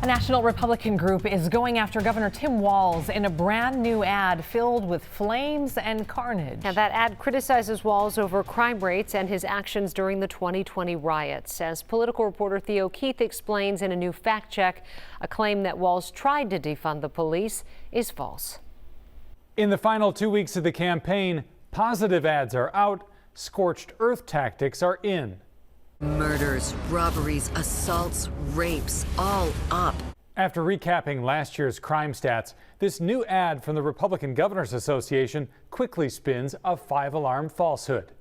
A national Republican group is going after Governor Tim Walz in a brand new ad filled with flames and carnage. Now, that ad criticizes Walz over crime rates and his actions during the 2020 riots. As political reporter Theo Keith explains in a new fact check, a claim that Walz tried to defund the police is false. In the final 2 weeks of the campaign, positive ads are out, scorched earth tactics are in. Murders, robberies, assaults, rapes, all up. After recapping last year's crime stats, this new ad from the Republican Governors Association quickly spins a 5-alarm falsehood.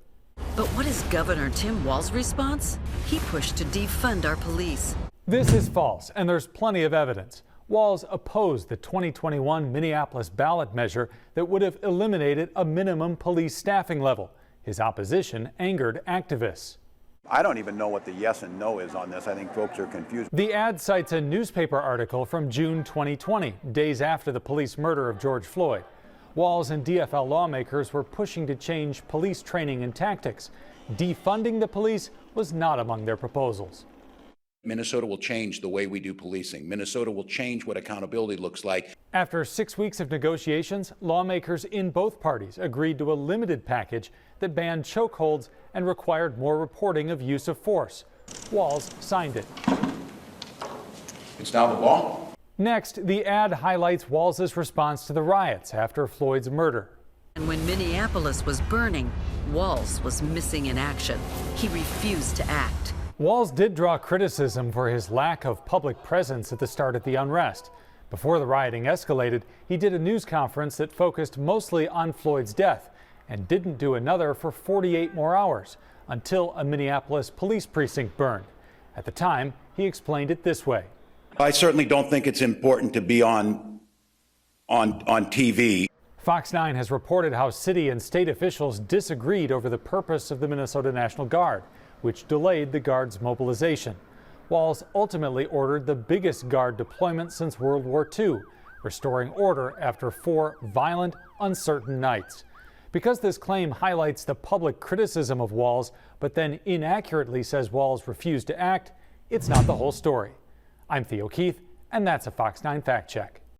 But what is Governor Tim Walz's response? He pushed to defund our police. This is false, and there's plenty of evidence. Walz opposed the 2021 Minneapolis ballot measure that would have eliminated a minimum police staffing level. His opposition angered activists. I don't even know what the yes and no is on this. I think folks are confused. The ad cites a newspaper article from June 2020, days after the police murder of George Floyd. Walz and DFL lawmakers were pushing to change police training and tactics. Defunding the police was not among their proposals. Minnesota will change the way we do policing. Minnesota will change what accountability looks like. After 6 weeks of negotiations, lawmakers in both parties agreed to a limited package that banned chokeholds and required more reporting of use of force. Walz signed it. It's now the law. Next, the ad highlights Walz's response to the riots after Floyd's murder. And when Minneapolis was burning, Walz was missing in action. He refused to act. Walz did draw criticism for his lack of public presence at the start of the unrest. Before the rioting escalated, he did a news conference that focused mostly on Floyd's death and didn't do another for 48 more hours until a Minneapolis police precinct burned. At the time, he explained it this way. I certainly don't think it's important to be on TV. Fox 9 has reported how city and state officials disagreed over the purpose of the Minnesota National Guard, which delayed the Guard's mobilization. Walz ultimately ordered the biggest Guard deployment since World War II, restoring order after 4 violent, uncertain nights. Because this claim highlights the public criticism of Walz, but then inaccurately says Walz refused to act, it's not the whole story. I'm Theo Keith, and that's a Fox 9 Fact Check.